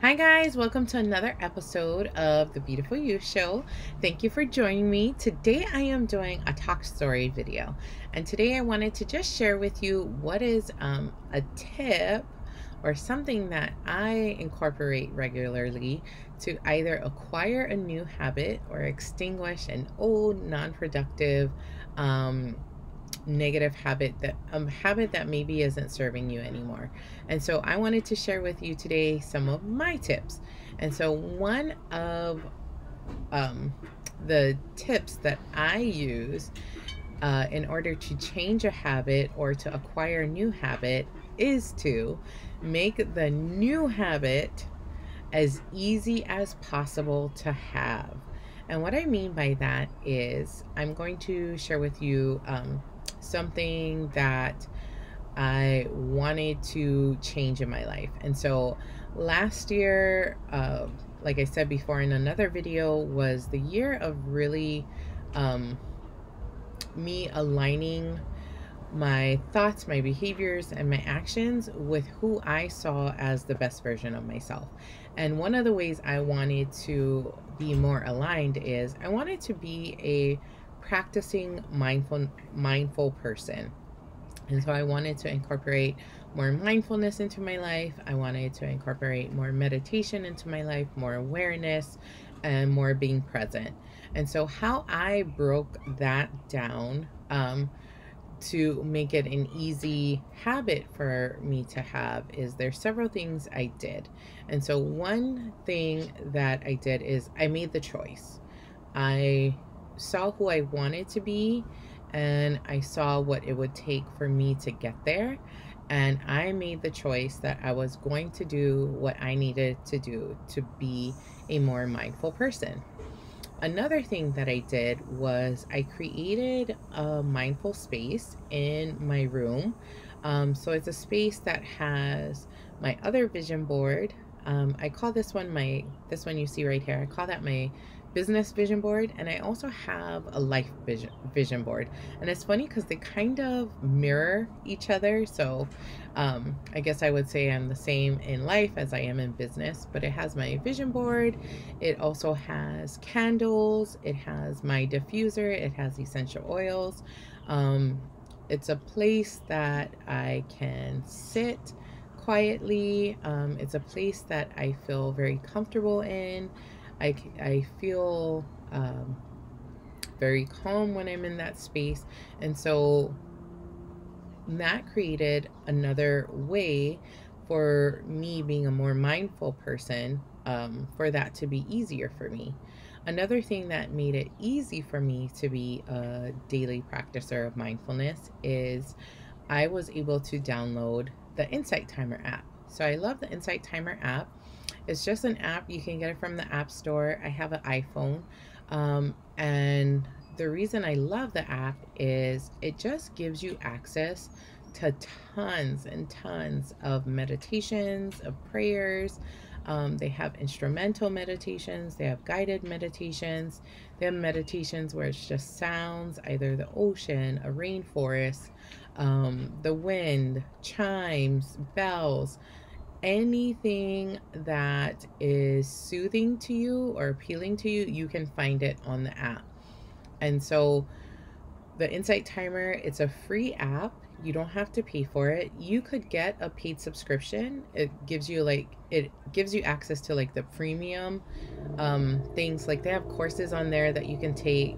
Hi guys, welcome to another episode of the Beautiful You Show. Thank you for joining me. Today I am doing a talk story video, and today I wanted to just share with you what is a tip or something that I incorporate regularly to either acquire a new habit or extinguish an old non-productive negative habit, that habit that maybe isn't serving you anymore. And so I wanted to share with you today some of my tips. And so one of the tips that I use in order to change a habit or to acquire a new habit is to make the new habit as easy as possible to have. And what I mean by that is I'm going to share with you something that I wanted to change in my life. And so last year, like I said before in another video, was the year of really me aligning my thoughts, my behaviors, and my actions with who I saw as the best version of myself. And one of the ways I wanted to be more aligned is I wanted to be a practicing mindful person. And so I wanted to incorporate more mindfulness into my life. I wanted to incorporate more meditation into my life, more awareness, and more being present. And so how I broke that down to make it an easy habit for me to have is there's several things I did. And so one thing that I did is I made the choice. I saw who I wanted to be, and I saw what it would take for me to get there. And I made the choice that I was going to do what I needed to do to be a more mindful person. Another thing that I did was I created a mindful space in my room. So it's a space that has my other vision board. I call this one you see right here, I call that my business vision board, and I also have a life vision board. And it's funny because they kind of mirror each other. So I guess I would say I'm the same in life as I am in business, but it has my vision board. It also has candles. It has my diffuser. It has essential oils. It's a place that I can sit quietly. It's a place that I feel very comfortable in. I feel very calm when I'm in that space. And so that created another way for me being a more mindful person, for that to be easier for me. Another thing that made it easy for me to be a daily practicer of mindfulness is I was able to download the Insight Timer app. So I love the Insight Timer app. It's just an app. You can get it from the App Store. I have an iPhone. And the reason I love the app is it just gives you access to tons and tons of meditations, of prayers. They have instrumental meditations. They have guided meditations. They have meditations where it's just sounds, either the ocean, a rainforest, the wind, chimes, bells. Anything that is soothing to you or appealing to you, you can find it on the app. And so the Insight Timer, it's a free app. You don't have to pay for it. You could get a paid subscription. It gives you access to like the premium things. Like they have courses on there that you can take.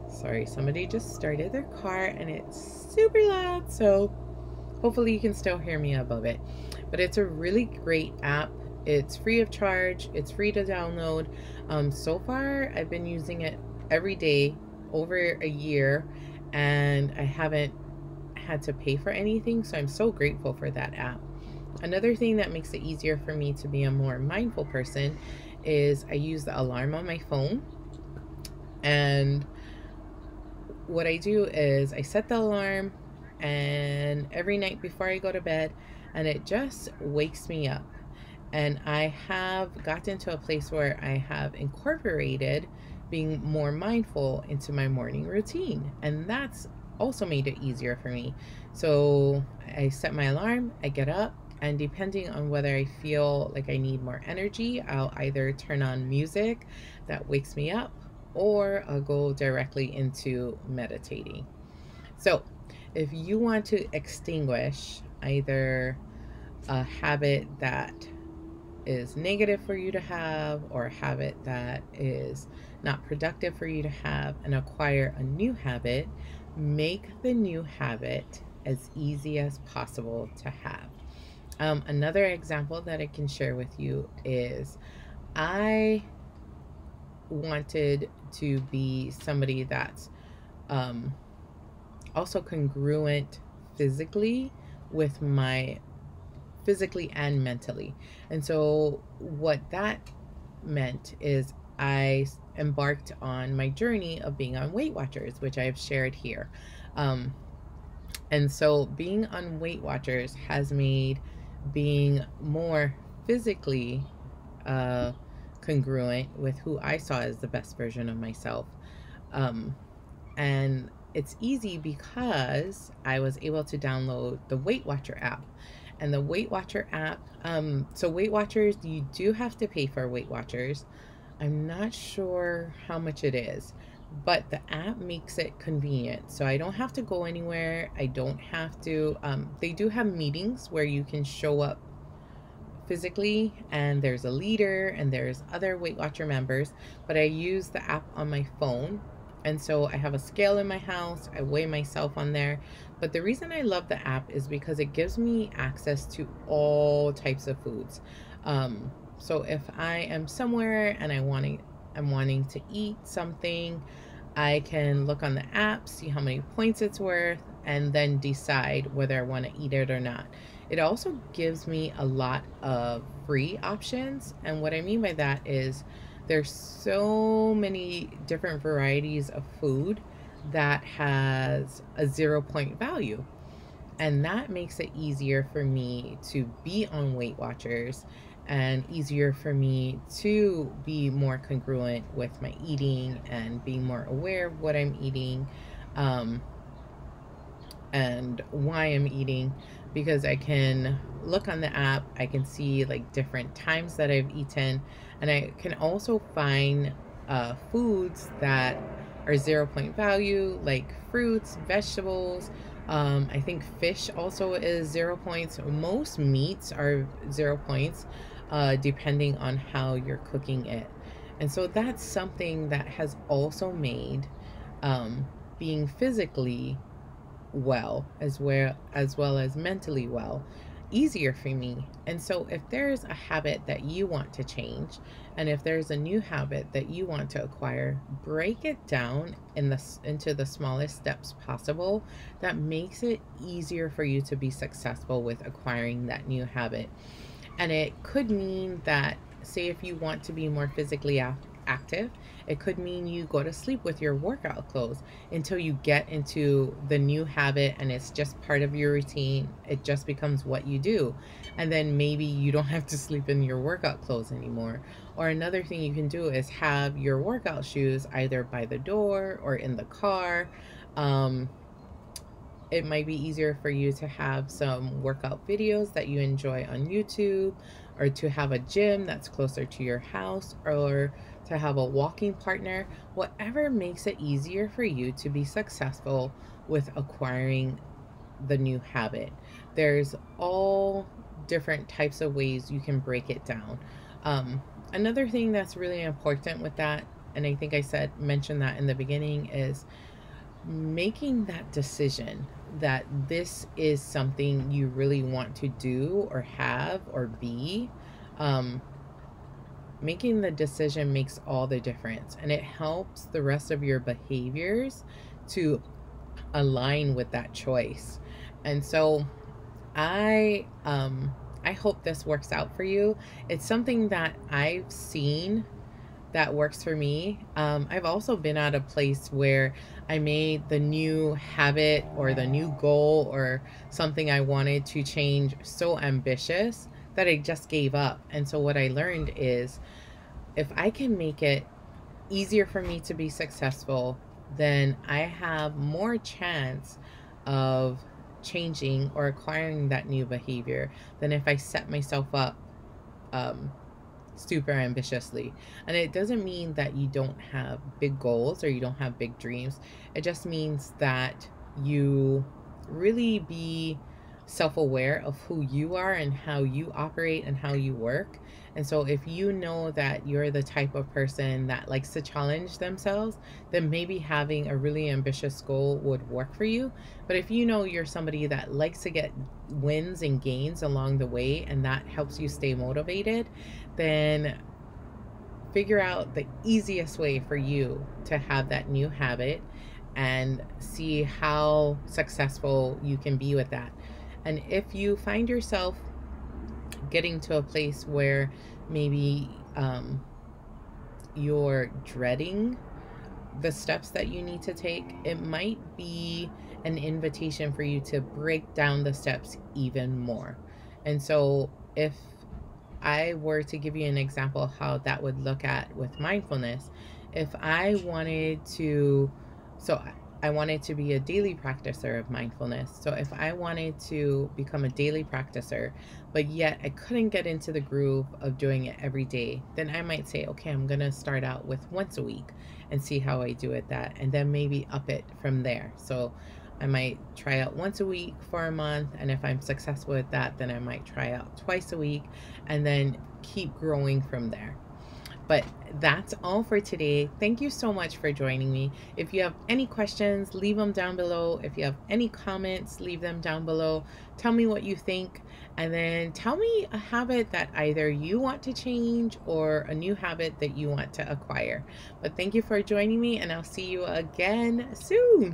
Sorry, somebody just started their car and it's super loud, so hopefully you can still hear me above it. But it's a really great app. It's free of charge. It's free to download. So far, I've been using it every day over a year, and I haven't had to pay for anything. So I'm so grateful for that app. Another thing that makes it easier for me to be a more mindful person is I use the alarm on my phone. And what I do is I set the alarm, and every night before I go to bed, and it just wakes me up. And I have gotten to a place where I have incorporated being more mindful into my morning routine, and that's also made it easier for me. So I set my alarm, I get up, And depending on whether I feel like I need more energy, I'll either turn on music that wakes me up, or I'll go directly into meditating. So, if you want to extinguish either a habit that is negative for you to have, or a habit that is not productive for you to have, and acquire a new habit, make the new habit as easy as possible to have. Another example that I can share with you is I wanted to be somebody that's um, also congruent physically with my physically and mentally. And so what that meant is I embarked on my journey of being on Weight Watchers, which I've shared here. Um, and so being on Weight Watchers has made being more physically uh, congruent with who I saw as the best version of myself. Um, and it's easy because I was able to download the Weight Watcher app. And the Weight Watcher app, so Weight Watchers, you do have to pay for Weight Watchers. I'm not sure how much it is, but the app makes it convenient. So I don't have to go anywhere. I don't have to, they do have meetings where you can show up physically, and there's a leader and there's other Weight Watcher members, but I use the app on my phone. And so I have a scale in my house, I weigh myself on there. But the reason I love the app is because it gives me access to all types of foods. So if I am somewhere and I'm wanting to eat something, I can look on the app, see how many points it's worth, and then decide whether I want to eat it or not. It also gives me a lot of free options. And what I mean by that is there's so many different varieties of food that has a 0 point value. And that makes it easier for me to be on Weight Watchers, and easier for me to be more congruent with my eating and being more aware of what I'm eating. And why I'm eating, because I can look on the app, I can see like different times that I've eaten, and I can also find foods that are 0 point value, like fruits, vegetables. I think fish also is 0 points. Most meats are 0 points, depending on how you're cooking it. And so that's something that has also made being physically well as mentally well easier for me. And so if there's a habit that you want to change, and if there's a new habit that you want to acquire, break it down into the smallest steps possible. That makes it easier for you to be successful with acquiring that new habit. And it could mean that, say, if you want to be more physically active, it could mean you go to sleep with your workout clothes until you get into the new habit and it's just part of your routine. It just becomes what you do. And then maybe you don't have to sleep in your workout clothes anymore. Or another thing you can do is have your workout shoes either by the door or in the car. It might be easier for you to have some workout videos that you enjoy on YouTube, or to have a gym that's closer to your house, or to have a walking partner. Whatever makes it easier for you to be successful with acquiring the new habit. There's all different types of ways you can break it down. Another thing that's really important with that, and I think mentioned that in the beginning, is making that decision that this is something you really want to do or have or be. Making the decision makes all the difference, and it helps the rest of your behaviors to align with that choice. And so I hope this works out for you. It's something that I've seen that works for me. I've also been at a place where I made the new habit or the new goal or something I wanted to change so ambitious that I just gave up. And so what I learned is, if I can make it easier for me to be successful, then I have more chance of changing or acquiring that new behavior than if I set myself up super ambitiously. And it doesn't mean that you don't have big goals or you don't have big dreams. It just means that you really be self-aware of who you are and how you operate and how you work. And so if you know that you're the type of person that likes to challenge themselves, then maybe having a really ambitious goal would work for you. But if you know you're somebody that likes to get wins and gains along the way and that helps you stay motivated, then figure out the easiest way for you to have that new habit and see how successful you can be with that. And if you find yourself getting to a place where maybe you're dreading the steps that you need to take, it might be an invitation for you to break down the steps even more. And so if I were to give you an example of how that would look at with mindfulness, if I wanted to, so I wanted to be a daily practicer of mindfulness. So if I wanted to become a daily practicer, but yet I couldn't get into the groove of doing it every day, then I might say, okay, I'm going to start out with once a week and see how I do at that, and then maybe up it from there. So I might try out once a week for a month, and if I'm successful at that, then I might try out twice a week and then keep growing from there. But that's all for today. Thank you so much for joining me. If you have any questions, leave them down below. If you have any comments, leave them down below. Tell me what you think, and then tell me a habit that either you want to change or a new habit that you want to acquire. But thank you for joining me, and I'll see you again soon.